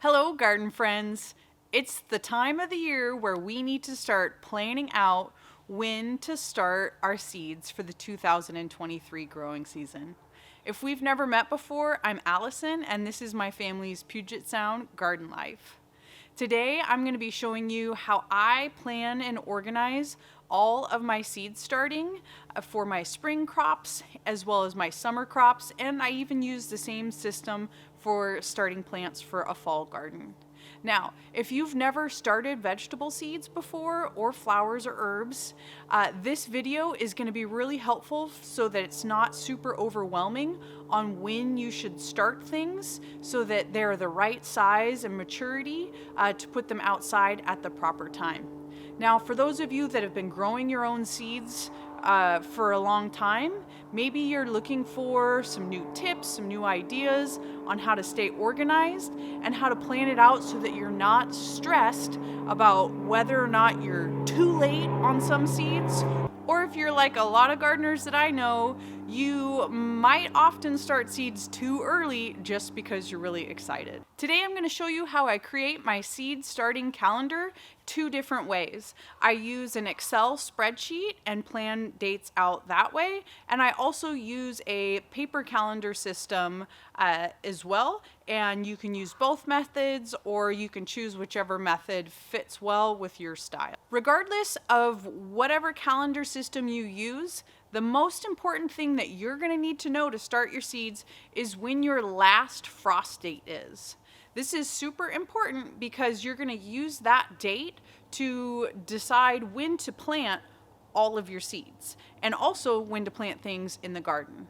Hello, garden friends. It's the time of the year where we need to start planning out when to start our seeds for the 2023 growing season. If we've never met before, I'm Allison, and this is my family's Puget Sound garden life. Today, I'm going to be showing you how I plan and organize all of my seed starting for my spring crops as well as my summer crops, and I even use the same system for starting plants for a fall garden. Now, if you've never started vegetable seeds before or flowers or herbs, this video is going to be really helpful so that it's not super overwhelming on when you should start things so that they're the right size and maturity to put them outside at the proper time. Now, for those of you that have been growing your own seeds for a long time, maybe you're looking for some new tips, some new ideas on how to stay organized and how to plan it out so that you're not stressed about whether or not you're too late on some seeds. Or if you're like a lot of gardeners that I know, you might often start seeds too early just because you're really excited. Today I'm going to show you how I create my seed starting calendar two different ways. I use an Excel spreadsheet and plan dates out that way, and I also use a paper calendar system as well, and you can use both methods or you can choose whichever method fits well with your style. Regardless of whatever calendar system you use, the most important thing that you're going to need to know to start your seeds is when your last frost date is. This is super important because you're going to use that date to decide when to plant all of your seeds and also when to plant things in the garden.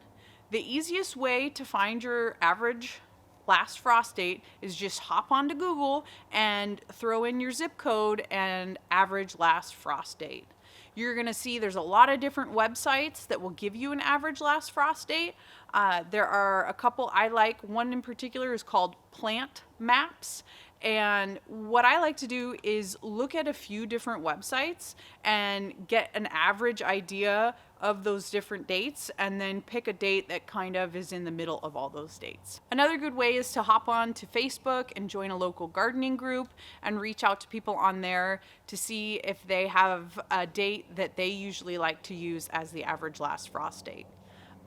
The easiest way to find your average last frost date is just hop onto Google and throw in your zip code and average last frost date. You're going to see there's a lot of different websites that will give you an average last frost date. There are a couple I like. One in particular is called Plant Maps. And what I like to do is look at a few different websites and get an average idea of those different dates and then pick a date that kind of is in the middle of all those dates. Another good way is to hop on to Facebook and join a local gardening group and reach out to people on there to see if they have a date that they usually like to use as the average last frost date.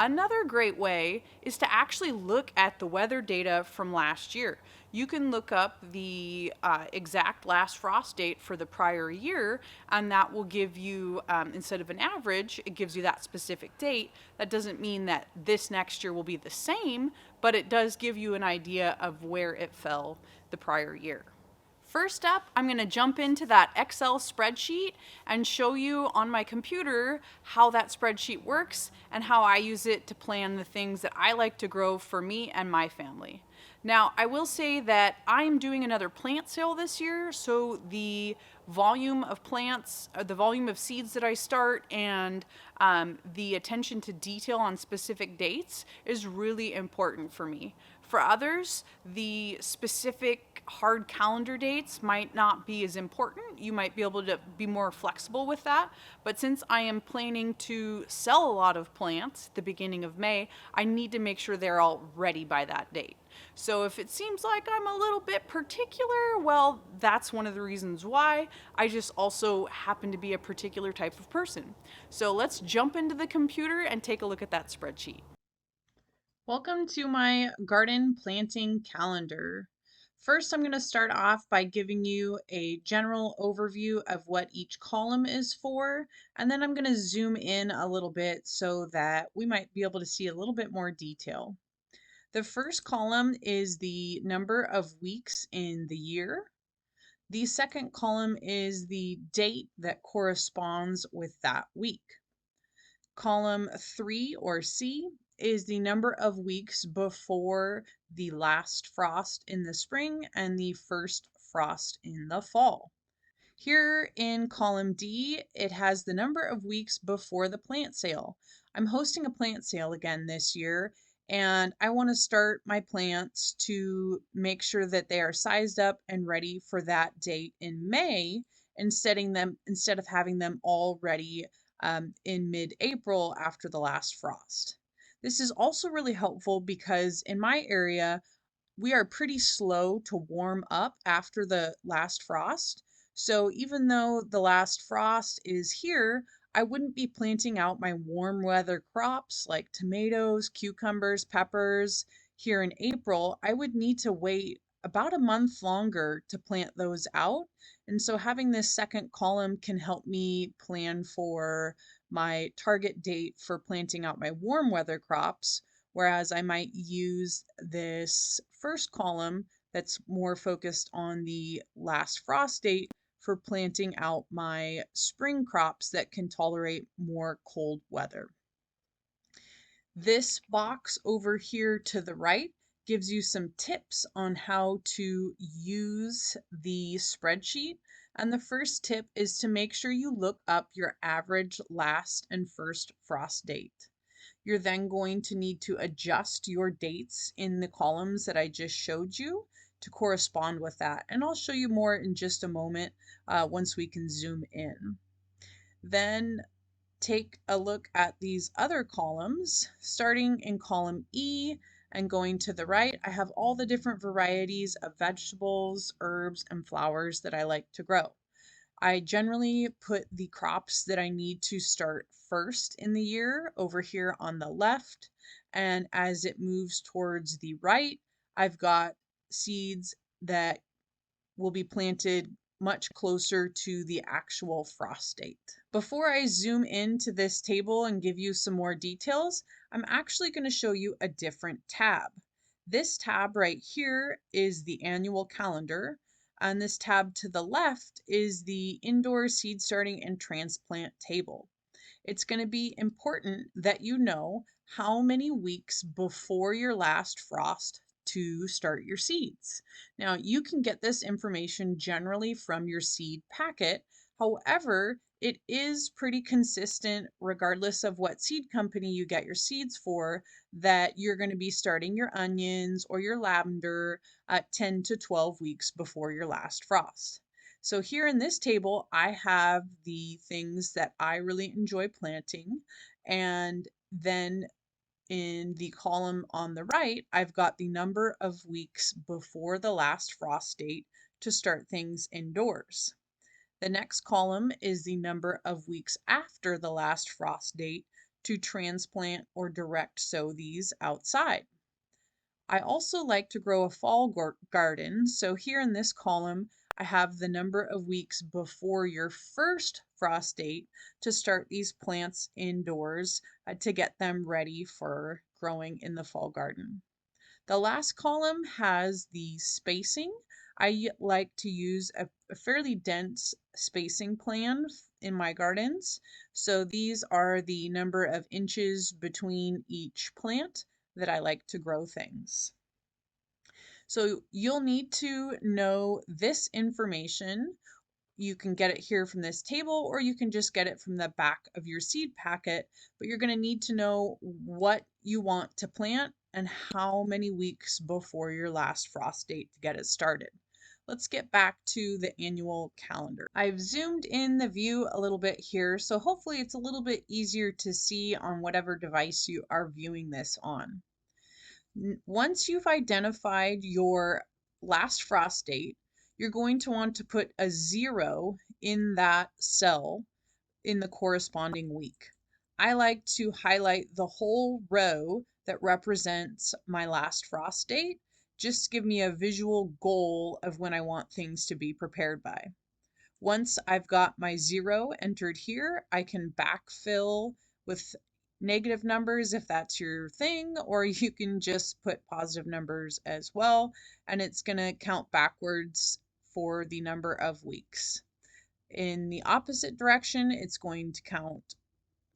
Another great way is to actually look at the weather data from last year. You can look up the exact last frost date for the prior year, and that will give you, instead of an average, it gives you that specific date. That doesn't mean that this next year will be the same, but it does give you an idea of where it fell the prior year. First up, I'm going to jump into that Excel spreadsheet and show you on my computer how that spreadsheet works and how I use it to plan the things that I like to grow for me and my family. Now, I will say that I am doing another plant sale this year, so the volume of plants, the volume of seeds that I start, and the attention to detail on specific dates is really important for me. For others, the specific hard calendar dates might not be as important. You might be able to be more flexible with that. But since I am planning to sell a lot of plants at the beginning of May, I need to make sure they're all ready by that date. So if it seems like I'm a little bit particular, well, that's one of the reasons why. I just also happen to be a particular type of person. So let's jump into the computer and take a look at that spreadsheet. Welcome to my garden planting calendar. First, I'm going to start off by giving you a general overview of what each column is for, and then I'm going to zoom in a little bit so that we might be able to see a little bit more detail. The first column is the number of weeks in the year. The second column is the date that corresponds with that week. Column 3, or C, is the number of weeks before the last frost in the spring and the first frost in the fall. Here in column D, it has the number of weeks before the plant sale. I'm hosting a plant sale again this year, and I want to start my plants to make sure that they are sized up and ready for that date in May, instead of having them all ready in mid-April after the last frost. This is also really helpful because in my area, we are pretty slow to warm up after the last frost. So even though the last frost is here, I wouldn't be planting out my warm weather crops like tomatoes, cucumbers, peppers here in April. I would need to wait about a month longer to plant those out. And so having this second column can help me plan for my target date for planting out my warm weather crops, whereas I might use this first column that's more focused on the last frost date for planting out my spring crops that can tolerate more cold weather. This box over here to the right gives you some tips on how to use the spreadsheet. And the first tip is to make sure you look up your average last and first frost date. You're then going to need to adjust your dates in the columns that I just showed you to correspond with that. And I'll show you more in just a moment once we can zoom in. Then take a look at these other columns, starting in column E and going to the right. I have all the different varieties of vegetables, herbs, and flowers that I like to grow. I generally put the crops that I need to start first in the year over here on the left. And as it moves towards the right, I've got seeds that will be planted much closer to the actual frost date. Before I zoom into this table and give you some more details, I'm actually going to show you a different tab. This tab right here is the annual calendar, and this tab to the left is the indoor seed starting and transplant table. It's going to be important that you know how many weeks before your last frost to start your seeds. Now, you can get this information generally from your seed packet. However, it is pretty consistent regardless of what seed company you get your seeds for, that you're going to be starting your onions or your lavender at 10 to 12 weeks before your last frost. So here in this table, I have the things that I really enjoy planting. And then in the column on the right, I've got the number of weeks before the last frost date to start things indoors. The next column is the number of weeks after the last frost date to transplant or direct sow these outside. I also like to grow a fall garden, so here in this column, I have the number of weeks before your first frost date to start these plants indoors to get them ready for growing in the fall garden. The last column has the spacing. I like to use a fairly dense spacing plan in my gardens. So these are the number of inches between each plant that I like to grow things. So you'll need to know this information. You can get it here from this table, or you can just get it from the back of your seed packet, but you're going to need to know what you want to plant and how many weeks before your last frost date to get it started. Let's get back to the annual calendar. I've zoomed in the view a little bit here, so hopefully it's a little bit easier to see on whatever device you are viewing this on. Once you've identified your last frost date, you're going to want to put a 0 in that cell in the corresponding week. I like to highlight the whole row that represents my last frost date, just to give me a visual goal of when I want things to be prepared by. Once I've got my 0 entered here, I can backfill with negative numbers if that's your thing, or you can just put positive numbers as well, and it's going to count backwards for the number of weeks. In the opposite direction, it's going to count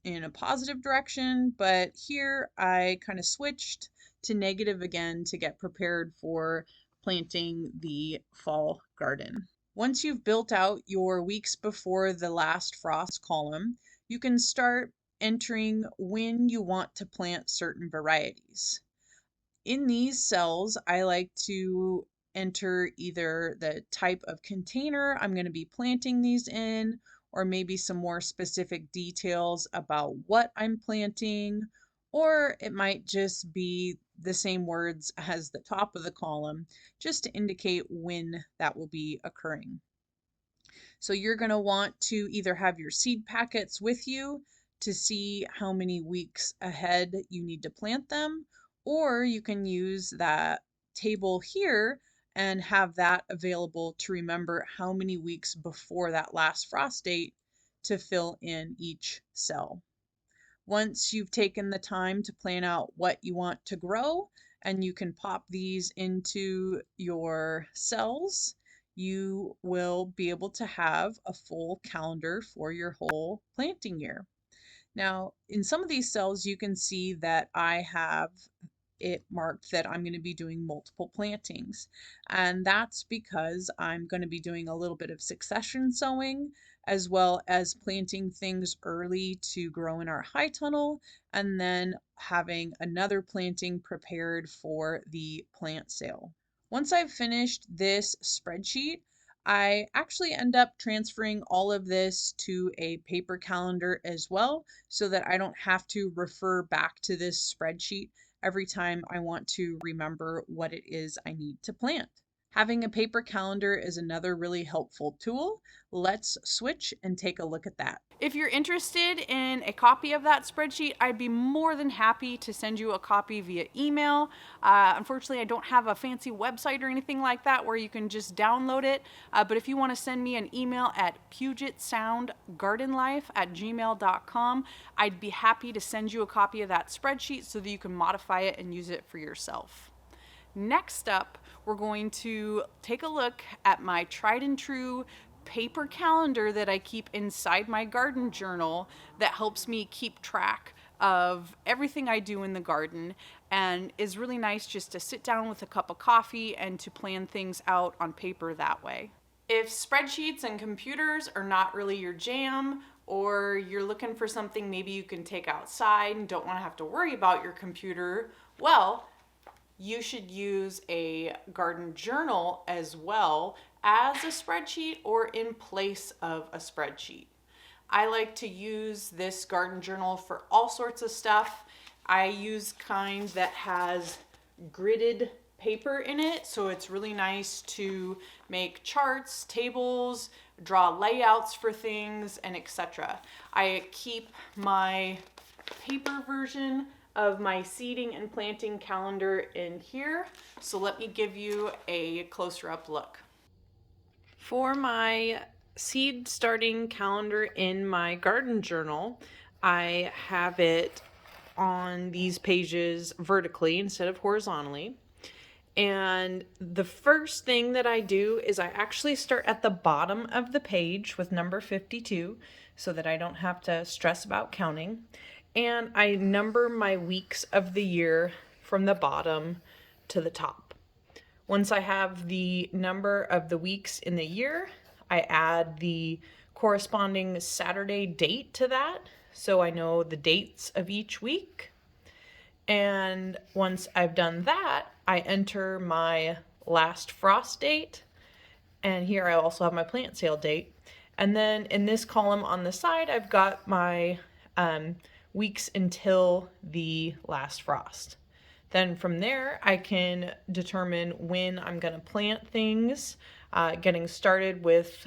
in a positive direction, but here I kind of switched to negative again to get prepared for planting the fall garden. Once you've built out your weeks before the last frost column, you can start entering when you want to plant certain varieties. In these cells, I like to enter either the type of container I'm going to be planting these in, or maybe some more specific details about what I'm planting, or it might just be the same words as the top of the column just to indicate when that will be occurring. So you're going to want to either have your seed packets with you to see how many weeks ahead you need to plant them, or you can use that table here and have that available to remember how many weeks before that last frost date to fill in each cell. Once you've taken the time to plan out what you want to grow and you can pop these into your cells, you will be able to have a full calendar for your whole planting year. Now, in some of these cells, you can see that I have it marked that I'm going to be doing multiple plantings. And that's because I'm going to be doing a little bit of succession sowing as well as planting things early to grow in our high tunnel and then having another planting prepared for the plant sale. Once I've finished this spreadsheet, I actually end up transferring all of this to a paper calendar as well so that I don't have to refer back to this spreadsheet every time I want to remember what it is I need to plant. Having a paper calendar is another really helpful tool. Let's switch and take a look at that. If you're interested in a copy of that spreadsheet, I'd be more than happy to send you a copy via email. Unfortunately, I don't have a fancy website or anything like that where you can just download it. But if you want to send me an email at pugetsoundgardenlife@gmail.com, I'd be happy to send you a copy of that spreadsheet so that you can modify it and use it for yourself. Next up, we're going to take a look at my tried and true paper calendar that I keep inside my garden journal that helps me keep track of everything I do in the garden and is really nice just to sit down with a cup of coffee and to plan things out on paper that way. If spreadsheets and computers are not really your jam, or you're looking for something maybe you can take outside and don't want to have to worry about your computer, well, you should use a garden journal as well as a spreadsheet or in place of a spreadsheet. I like to use this garden journal for all sorts of stuff. I use kind that has gridded paper in it, so it's really nice to make charts, tables, draw layouts for things, and etc. I keep my paper version of my seeding and planting calendar in here. So let me give you a closer up look. For my seed starting calendar in my garden journal, I have it on these pages vertically instead of horizontally. And the first thing that I do is I actually start at the bottom of the page with number 52 so that I don't have to stress about counting. And I number my weeks of the year from the bottom to the top. Once I have the number of the weeks in the year, I add the corresponding Saturday date to that so I know the dates of each week. And once I've done that, I enter my last frost date. And here I also have my plant sale date. And then in this column on the side, I've got my weeks until the last frost. Then from there, I can determine when I'm going to plant things, getting started with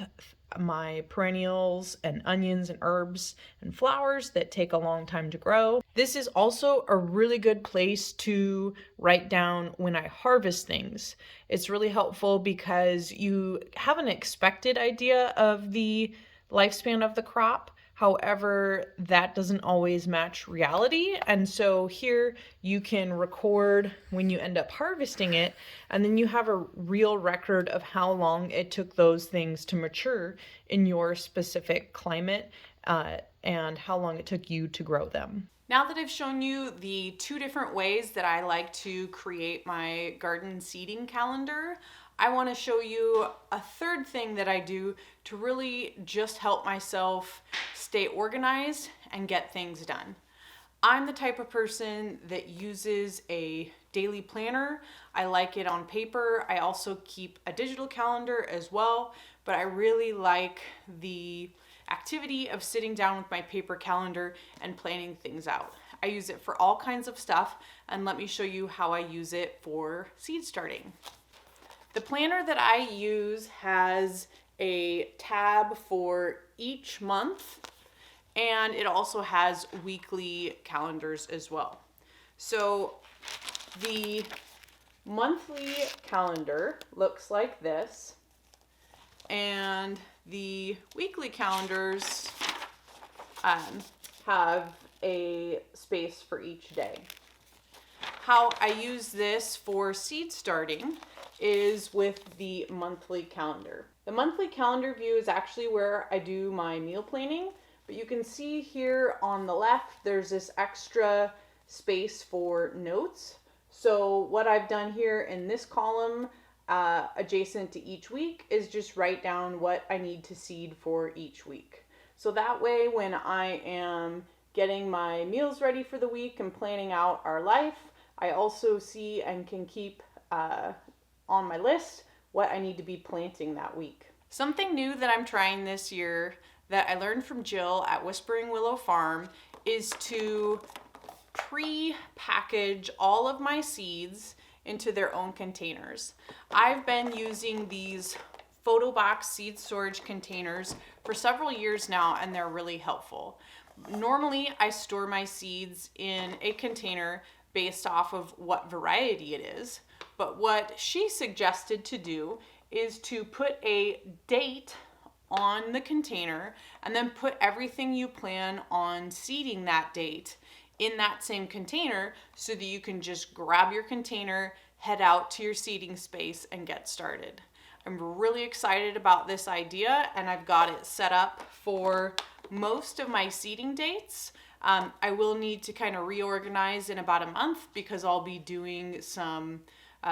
my perennials and onions and herbs and flowers that take a long time to grow. This is also a really good place to write down when I harvest things. It's really helpful because you have an expected idea of the lifespan of the crop. However, that doesn't always match reality. And so here you can record when you end up harvesting it, and then you have a real record of how long it took those things to mature in your specific climate and how long it took you to grow them. Now that I've shown you the two different ways that I like to create my garden seeding calendar, I want to show you a third thing that I do to really just help myself stay organized and get things done. I'm the type of person that uses a daily planner. I like it on paper. I also keep a digital calendar as well, but I really like the activity of sitting down with my paper calendar and planning things out. I use it for all kinds of stuff, and let me show you how I use it for seed starting. The planner that I use has a tab for each month, and it also has weekly calendars as well. So the monthly calendar looks like this, and the weekly calendars have a space for each day. How I use this for seed starting is with the monthly calendar. The monthly calendar view is actually where I do my meal planning, but you can see here on the left there's this extra space for notes. So what I've done here in this column adjacent to each week is just write down what I need to seed for each week. So that way when I am getting my meals ready for the week and planning out our life, I also see and can keep on my list what I need to be planting that week. Something new that I'm trying this year that I learned from Jill at Whispering Willow Farm is to pre-package all of my seeds into their own containers. I've been using these photo box seed storage containers for several years now, and they're really helpful. Normally, I store my seeds in a container based off of what variety it is, but what she suggested to do is to put a date on the container and then put everything you plan on seeding that date in that same container so that you can just grab your container, head out to your seeding space, and get started. I'm really excited about this idea, and I've got it set up for most of my seeding dates. I will need to kind of reorganize in about a month because I'll be doing some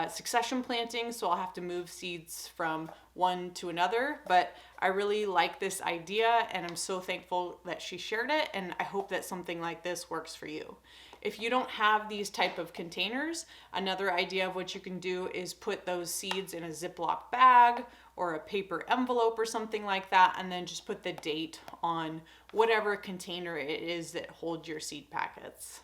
succession planting, so I'll have to move seeds from one to another. But I really like this idea, and I'm so thankful that she shared it, and I hope that something like this works for you. If you don't have these type of containers, another idea of what you can do is put those seeds in a Ziploc bag or a paper envelope or something like that, and then just put the date on whatever container it is that holds your seed packets.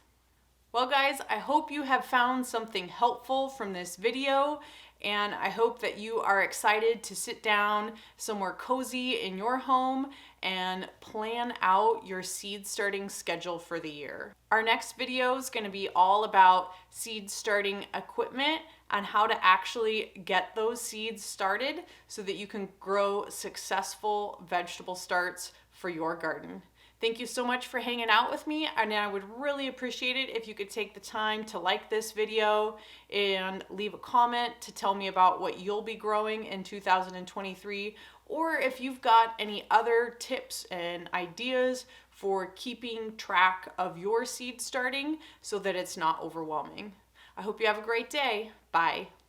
Well guys, I hope you have found something helpful from this video, and I hope that you are excited to sit down somewhere cozy in your home and plan out your seed starting schedule for the year. Our next video is going to be all about seed starting equipment and how to actually get those seeds started so that you can grow successful vegetable starts for your garden. Thank you so much for hanging out with me, and I would really appreciate it if you could take the time to like this video and leave a comment to tell me about what you'll be growing in 2023, or if you've got any other tips and ideas for keeping track of your seed starting so that it's not overwhelming. I hope you have a great day. Bye.